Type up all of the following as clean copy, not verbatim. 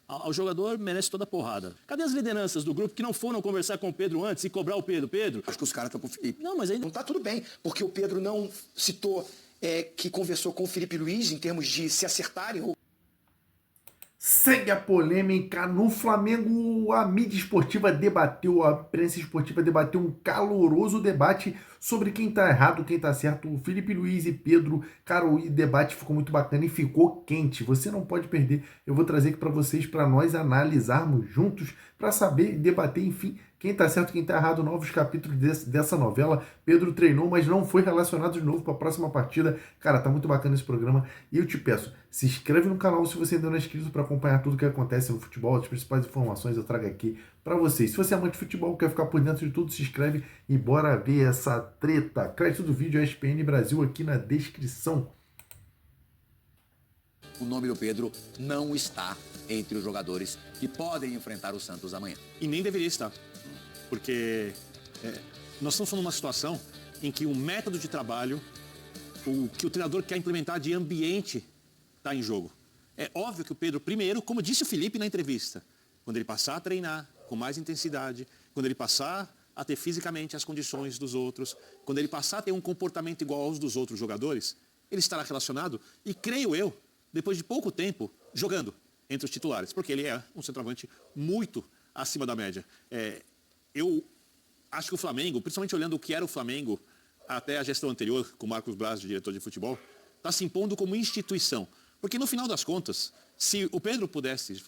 O jogador merece toda a porrada. Cadê as lideranças do grupo que não foram conversar com o Pedro antes e cobrar o Pedro? Pedro? Acho que os caras estão com o Felipe. Não, mas ainda... Não tá tudo bem, porque o Pedro não citou que conversou com o Felipe Luiz em termos de se acertarem ou... Segue a polêmica no Flamengo. A mídia esportiva debateu, a imprensa esportiva debateu um caloroso debate sobre quem tá errado, quem tá certo. O Felipe Luiz e Pedro, cara, o debate ficou muito bacana e ficou quente. Você não pode perder. Eu vou trazer aqui para vocês, para nós analisarmos juntos, para saber e debater, enfim, quem tá certo, quem tá errado. Novos capítulos dessa novela. Pedro treinou, mas não foi relacionado de novo para a próxima partida. Cara, tá muito bacana esse programa. E eu te peço, se inscreve no canal se você ainda não é inscrito para acompanhar tudo que acontece no futebol. As principais informações eu trago aqui para vocês. Se você é amante de futebol, quer ficar por dentro de tudo, se inscreve e bora ver essa treta. Crédito do vídeo ESPN Brasil aqui na descrição. O nome do Pedro não está entre os jogadores que podem enfrentar o Santos amanhã. E nem deveria estar. Porque nós estamos falando de uma situação em que o método de trabalho, o que o treinador quer implementar de ambiente, está em jogo. É óbvio que o Pedro, primeiro, como disse o Felipe na entrevista, quando ele passar a treinar com mais intensidade, quando ele passar a ter fisicamente as condições dos outros, quando ele passar a ter um comportamento igual aos dos outros jogadores, ele estará relacionado e, creio eu, depois de pouco tempo, jogando entre os titulares, porque ele é um centroavante muito acima da média. Eu acho que o Flamengo, principalmente olhando o que era o Flamengo até a gestão anterior, com o Marcos Braz, diretor de futebol, está se impondo como instituição. Porque no final das contas, se o Pedro pudesse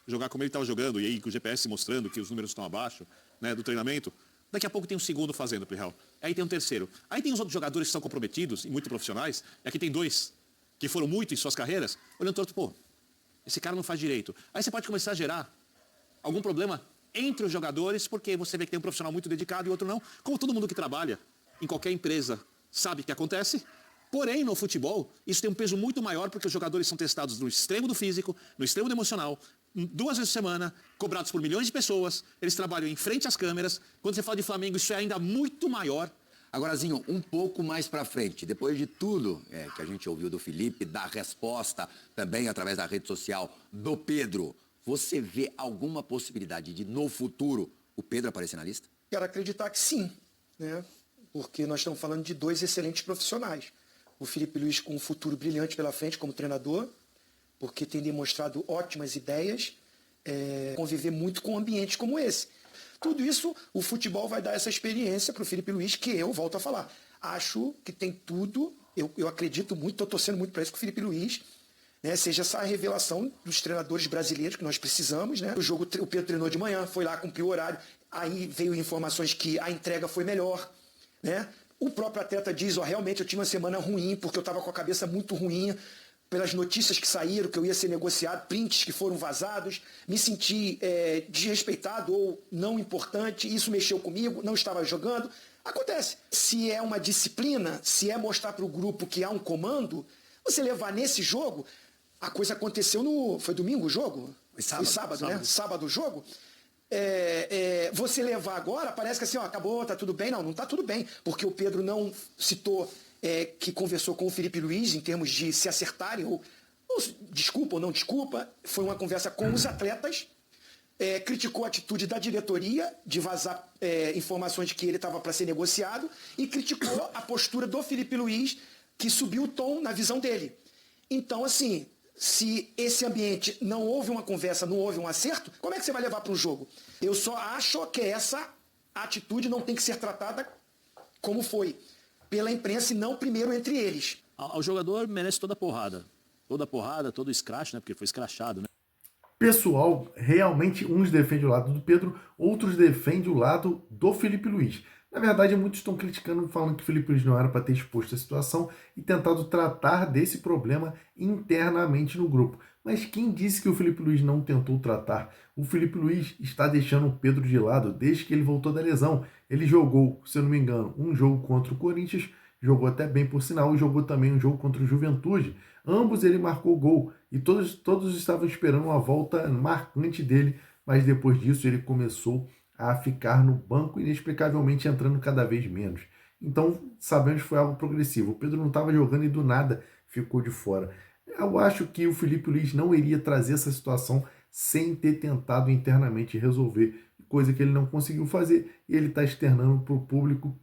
jogar como ele estava jogando, e aí com o GPS mostrando que os números estão abaixo, né, do treinamento, daqui a pouco tem um segundo fazendo para o Real. Aí tem um terceiro. Aí tem os outros jogadores que são comprometidos e muito profissionais, e aqui tem dois que foram muito em suas carreiras, olhando todo, pô, esse cara não faz direito. Aí você pode começar a gerar algum problema entre os jogadores, porque você vê que tem um profissional muito dedicado e outro não. Como todo mundo que trabalha em qualquer empresa sabe que acontece. Porém, no futebol, isso tem um peso muito maior, porque os jogadores são testados no extremo do físico, no extremo do emocional, 2 vezes por semana, cobrados por milhões de pessoas, eles trabalham em frente às câmeras. Quando você fala de Flamengo, isso é ainda muito maior. Agora, Zinho, um pouco mais pra frente, depois de tudo que a gente ouviu do Felipe, da resposta também através da rede social do Pedro, você vê alguma possibilidade de, no futuro, o Pedro aparecer na lista? Quero acreditar que sim, né? Porque nós estamos falando de 2 excelentes profissionais. O Felipe Luiz com um futuro brilhante pela frente como treinador, porque tem demonstrado ótimas ideias, conviver muito com ambientes como esse. Tudo isso, o futebol vai dar essa experiência para o Felipe Luiz, que eu volto a falar. Acho que tem tudo, eu acredito muito, estou torcendo muito para isso, que o Felipe Luiz, né, seja essa revelação dos treinadores brasileiros que nós precisamos, né? O Pedro treinou de manhã, foi lá, cumpriu o horário, aí veio informações que a entrega foi melhor, né? O próprio atleta diz, realmente eu tive uma semana ruim, porque eu estava com a cabeça muito ruim, pelas notícias que saíram, que eu ia ser negociado, prints que foram vazados, me senti desrespeitado ou não importante, isso mexeu comigo, não estava jogando. Acontece. Se é uma disciplina, se é mostrar para o grupo que há um comando, você levar nesse jogo, a coisa aconteceu foi domingo o jogo? Foi sábado, né? Sábado o jogo. Você levar agora, parece que assim, acabou, tá tudo bem. Não tá tudo bem, porque o Pedro não citou que conversou com o Felipe Luiz em termos de se acertarem, ou desculpa ou não desculpa, foi uma conversa com os atletas, criticou a atitude da diretoria de vazar informações de que ele estava para ser negociado e criticou a postura do Felipe Luiz, que subiu o tom na visão dele. Então, assim, se esse ambiente não houve uma conversa, não houve um acerto, como é que você vai levar para um jogo? Eu só acho que essa atitude não tem que ser tratada como foi, pela imprensa e não primeiro entre eles. O jogador merece toda a porrada. Toda a porrada, todo o escracho, né? Porque ele foi escrachado, né? Pessoal, realmente uns defendem o lado do Pedro, outros defendem o lado do Felipe Luiz. Na verdade, muitos estão criticando, falando que o Felipe Luiz não era para ter exposto a situação e tentado tratar desse problema internamente no grupo. Mas quem disse que o Felipe Luiz não tentou tratar? O Felipe Luiz está deixando o Pedro de lado desde que ele voltou da lesão. Ele jogou, se eu não me engano, um jogo contra o Corinthians, jogou até bem por sinal, e jogou também um jogo contra o Juventude. Ambos ele marcou gol e todos estavam esperando uma volta marcante dele, mas depois disso ele começou a ficar no banco, inexplicavelmente entrando cada vez menos. Então, sabemos que foi algo progressivo. O Pedro não estava jogando e do nada ficou de fora. Eu acho que o Felipe Luiz não iria trazer essa situação sem ter tentado internamente resolver, coisa que ele não conseguiu fazer, e ele está externando para o público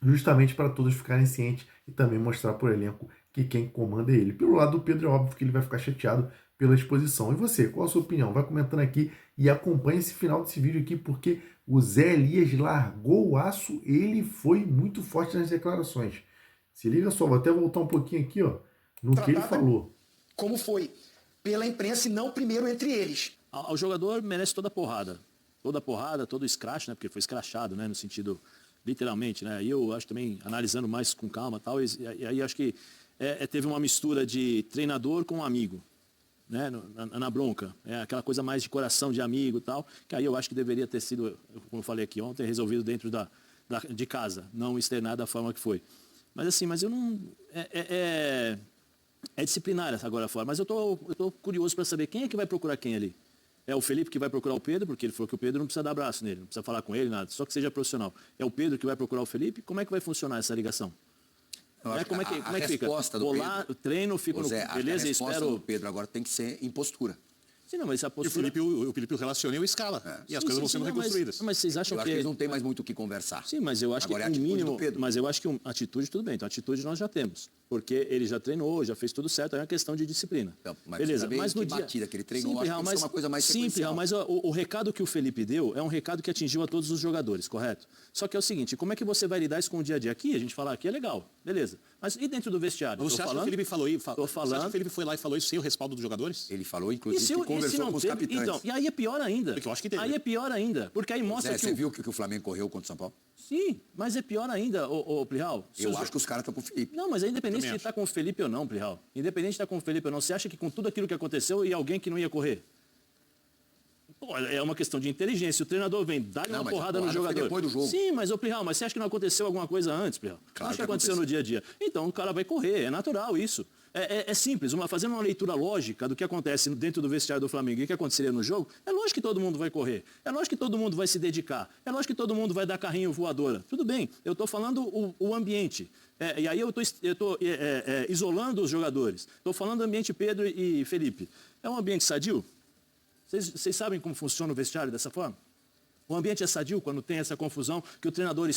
justamente para todos ficarem cientes e também mostrar para o elenco que quem comanda é ele. Pelo lado do Pedro, é óbvio que ele vai ficar chateado pela exposição. E você, qual a sua opinião? Vai comentando aqui e acompanhe esse final desse vídeo aqui, porque o Zé Elias largou o aço, ele foi muito forte nas declarações. Se liga só, vou até voltar um pouquinho aqui, ó, no que ele falou. Como foi pela imprensa e não primeiro entre eles. O jogador merece toda a porrada, todo o escracho, né? Porque foi escrachado, né? No sentido, literalmente, né? E eu acho também, analisando mais com calma tal, e aí acho que teve uma mistura de treinador com amigo, né? Na bronca. É aquela coisa mais de coração de amigo e tal, que aí eu acho que deveria ter sido, como eu falei aqui ontem, resolvido dentro de casa, não externado da forma que foi. Mas assim, eu não... É disciplinar agora fora, mas eu tô curioso para saber quem é que vai procurar quem ali. É o Felipe que vai procurar o Pedro, porque ele falou que o Pedro não precisa dar abraço nele, não precisa falar com ele, nada, só que seja profissional. É o Pedro que vai procurar o Felipe? Como é que vai funcionar essa ligação? Como é que fica? Vou lá, treino, fico no... Beleza, a resposta espero... do Pedro agora tem que ser em postura. Sim, não, mas essa postura... E o Felipe relaciona e o escala. E as coisas vão sendo reconstruídas. Mas vocês acham Eu acho que eles não têm mais muito o que conversar. Sim, mas eu acho Agora que é a o atitude mínimo... do Pedro. Mas eu acho que a atitude, tudo bem. Então, a atitude nós já temos. Porque ele já treinou, já fez tudo certo. É uma questão de disciplina. Então, mas beleza, saber mas no que dia... batida que ele treinou, Simples, acho que tem que ser uma coisa mais sequencial. Mas o recado que o Felipe deu é um recado que atingiu a todos os jogadores, correto? Só que é o seguinte, como é que você vai lidar isso com o dia a dia? Aqui, a gente fala aqui é legal, beleza. Mas e dentro do vestiário? Você acha que o Felipe falou isso? Tô falando... Você acha que o Felipe foi lá e falou isso sem o respaldo dos jogadores? Ele falou, inclusive, que conversou com os capitães. Então, e aí é pior ainda. Porque eu acho que teve. Aí é pior ainda, porque aí mostra Zé, que... você viu que o Flamengo correu contra o São Paulo? Sim, mas é pior ainda, ô Plihal. Eu acho que os caras estão com o Felipe. Não, mas é independente Também de estar com o Felipe ou não, Plihal. Independente de estar com o Felipe ou não, você acha que com tudo aquilo que aconteceu ia alguém que não ia correr? Pô, é uma questão de inteligência. O treinador vem, dá uma porrada no jogador. Depois do jogo. Sim, mas, ô Plihal, mas você acha que não aconteceu alguma coisa antes, Plihal? Claro Acho que que aconteceu no dia a dia. Então o cara vai correr, é natural isso. É simples, fazendo uma leitura lógica do que acontece dentro do vestiário do Flamengo e o que aconteceria no jogo, é lógico que todo mundo vai correr, é lógico que todo mundo vai se dedicar, é lógico que todo mundo vai dar carrinho voadora. Tudo bem, eu estou falando o ambiente. E aí eu estou isolando os jogadores. Estou falando do ambiente Pedro e Felipe. É um ambiente sadio? Vocês sabem como funciona o vestiário dessa forma? O ambiente é sadio quando tem essa confusão, que o treinador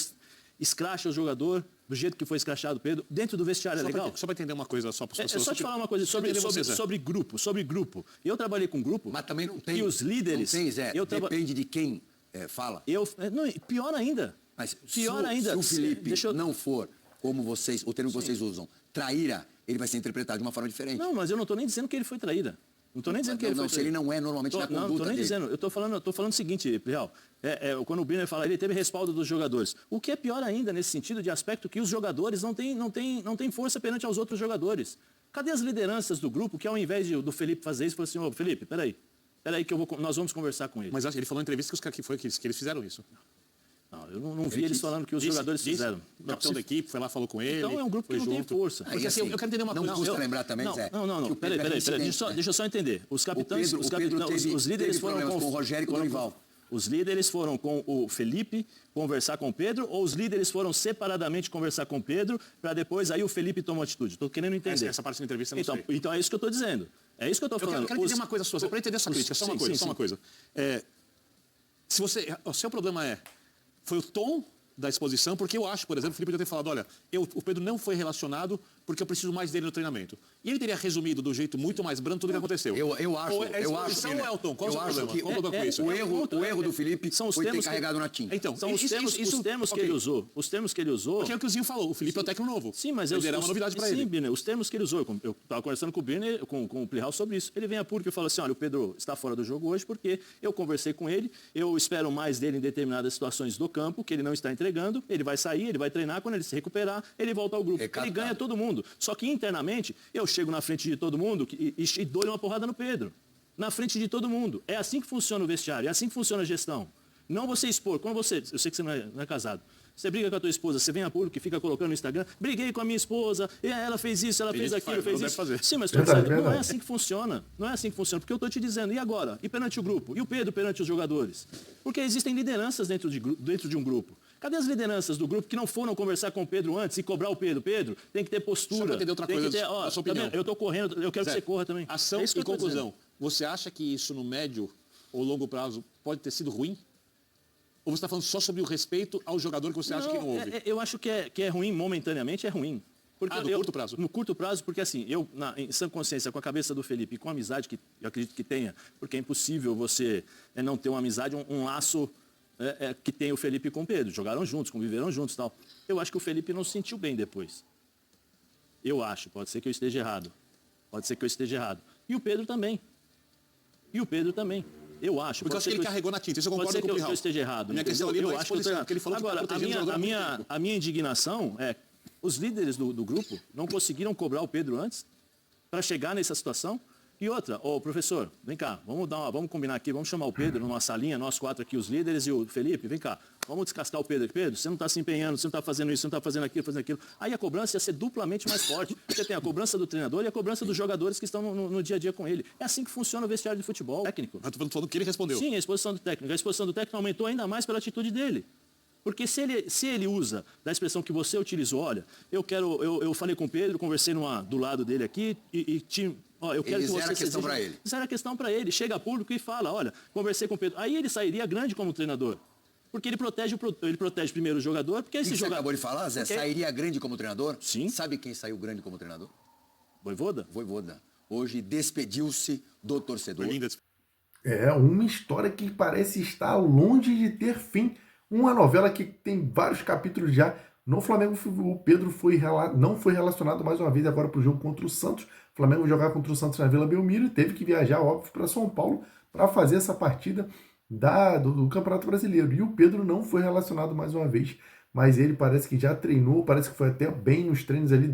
escracha o jogador do jeito que foi escrachado o Pedro. Dentro do vestiário é legal? Só para entender uma coisa só para as pessoas. É só te falar uma coisa sobre grupo. Eu trabalhei com grupo. Mas também não tem. E os líderes... Não tem, Zé. Depende de quem fala. Não, pior ainda. Mas pior ainda. Se o Felipe não for como vocês, o termo que vocês usam, traíra, ele vai ser interpretado de uma forma diferente. Não, mas eu não estou nem dizendo que ele foi traíra. Não estou nem dizendo que ele foi traíra. Se ele não é normalmente na conduta Não, estou nem dizendo. Eu estou falando o seguinte, Real. Quando o Birner fala, ele teve respaldo dos jogadores. O que é pior ainda nesse sentido de aspecto que os jogadores não têm força perante aos outros jogadores. Cadê as lideranças do grupo que ao invés do Felipe fazer isso, falou assim, ô Felipe, peraí que nós vamos conversar com ele. Mas ele falou em entrevista que eles fizeram isso. Não, eu não vi eles falando que os jogadores fizeram. O capitão da equipe foi lá, falou com ele. Então é um grupo que não tem força. Porque assim, eu quero entender uma coisa. Não custa lembrar também, Zé. Não. Peraí. Deixa eu só entender. Os capitães, os líderes foram com o Rogério e com o Dorival. Os líderes foram com o Felipe conversar com o Pedro ou os líderes foram separadamente conversar com o Pedro para depois aí o Felipe tomou atitude? Estou querendo entender. Essa parte da entrevista eu não sei. Então é isso que eu estou dizendo. É isso que eu estou falando. Eu quero entender uma coisa sua, para entender essa crítica, só uma coisa. O seu problema foi o tom da exposição, porque eu acho, por exemplo, o Felipe podia ter falado, olha, o Pedro não foi relacionado porque eu preciso mais dele no treinamento. E ele teria resumido do jeito muito mais brando tudo o que aconteceu. Eu acho, Elton, qual é o seu problema? Que o erro do Felipe foi ter carregado na tinta. Então, são os termos que ele usou. Os termos que ele usou... Porque é o que o Zinho falou, o Felipe é o técnico novo. Sim, mas ele era uma novidade para ele. Sim, Birner, os termos que ele usou. Eu estava conversando com o Birner, com o Plihal sobre isso. Ele vem a público e fala assim, olha, o Pedro está fora do jogo hoje porque eu conversei com ele, eu espero mais dele em determinadas situações do campo, que ele não está entregando, ele vai sair, ele vai treinar, quando ele se recuperar, ele volta ao grupo. Ele ganha todo mundo. Só que internamente, eu chego na frente de todo mundo e dou-lhe uma porrada no Pedro. Na frente de todo mundo. É assim que funciona o vestiário, é assim que funciona a gestão. Não você expor. Quando você, eu sei que você não é casado, você briga com a tua esposa, você vem a público e fica colocando no Instagram, briguei com a minha esposa, ela fez isso, ela fez aquilo, fez isso. Sim, mas não é assim que funciona. Não é assim que funciona, porque eu estou te dizendo, e agora? E perante o grupo? E o Pedro perante os jogadores? Porque existem lideranças dentro de um grupo. Cadê as lideranças do grupo que não foram conversar com o Pedro antes e cobrar o Pedro? Pedro, tem que ter postura. Só para entender outra coisa, a sua opinião. Eu estou correndo, eu quero que você corra também. Ação e conclusão. Você acha que isso no médio ou longo prazo, pode ter sido ruim? Ou você está falando só sobre o respeito ao jogador que você acha que não houve? Eu acho que é ruim, momentaneamente é ruim. Porque no curto prazo? No curto prazo, porque assim, em sã consciência, com a cabeça do Felipe e com a amizade que eu acredito que tenha, porque é impossível você não ter uma amizade, um laço que tem o Felipe com o Pedro. Jogaram juntos, conviveram juntos e tal. Eu acho que o Felipe não se sentiu bem depois. Eu acho, pode ser que eu esteja errado. E o Pedro também. Eu acho. Porque eu acho que ele carregou na tinta, isso eu concordo com o Pirral. Pode ser que eu esteja errado. A minha questão ali não é exposição, porque ele falou Agora, que tá protegendo o jogador. a minha indignação é os líderes do grupo não conseguiram cobrar o Pedro antes para chegar nessa situação. E outra, professor, vem cá, vamos combinar aqui, vamos chamar o Pedro numa salinha, nós 4 aqui, os líderes, e o Felipe, vem cá, vamos descascar o Pedro aqui. Pedro, você não está se empenhando, você não está fazendo isso, você não está fazendo aquilo. Aí a cobrança ia ser duplamente mais forte. Você tem a cobrança do treinador e a cobrança dos jogadores que estão no dia a dia com ele. É assim que funciona o vestiário de futebol técnico. Eu estou falando que ele respondeu. Sim, a exposição do técnico. A exposição do técnico aumentou ainda mais pela atitude dele. Porque se ele usa da expressão que você utilizou, olha, eu falei com o Pedro, conversei do lado dele aqui e eu quero que você... Zera a questão para ele. Zera a questão para ele. Chega a público e fala, olha, conversei com o Pedro. Aí ele sairia grande como treinador. Porque ele protege primeiro o jogador, porque esse Você jogador... acabou de falar, Zé, sairia grande como treinador? Sim. Sabe quem saiu grande como treinador? Voivoda? Hoje despediu-se do torcedor. É uma história que parece estar longe de ter fim. Uma novela que tem vários capítulos já. No Flamengo, o Pedro não foi relacionado mais uma vez agora para o jogo contra o Santos. O Flamengo vai jogar contra o Santos na Vila Belmiro e teve que viajar, óbvio, para São Paulo para fazer essa partida do Campeonato Brasileiro. E o Pedro não foi relacionado mais uma vez, mas ele parece que já treinou, parece que foi até bem nos treinos ali,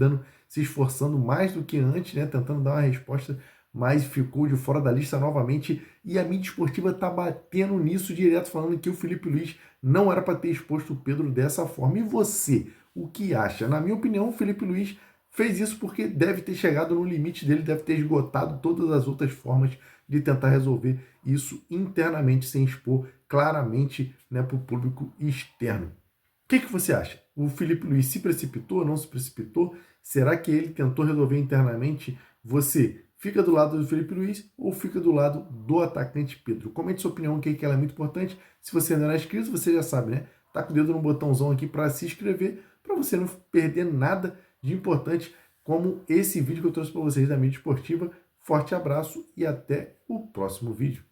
se esforçando mais do que antes, né, tentando dar uma resposta, mas ficou de fora da lista novamente. E a mídia esportiva está batendo nisso direto, falando que o Felipe Luiz não era para ter exposto o Pedro dessa forma. E você, o que acha? Na minha opinião, o Felipe Luiz fez isso porque deve ter chegado no limite dele, deve ter esgotado todas as outras formas de tentar resolver isso internamente, sem expor claramente, né, para o público externo. O que você acha? O Felipe Luiz se precipitou, não se precipitou? Será que ele tentou resolver internamente? Você fica do lado do Felipe Luiz ou fica do lado do atacante Pedro? Comente sua opinião aqui, que ela é muito importante. Se você ainda não é inscrito, você já sabe, né? Taca o dedo no botãozão aqui para se inscrever, para você não perder nada de importante como esse vídeo que eu trouxe para vocês da mídia esportiva. Forte abraço e até o próximo vídeo.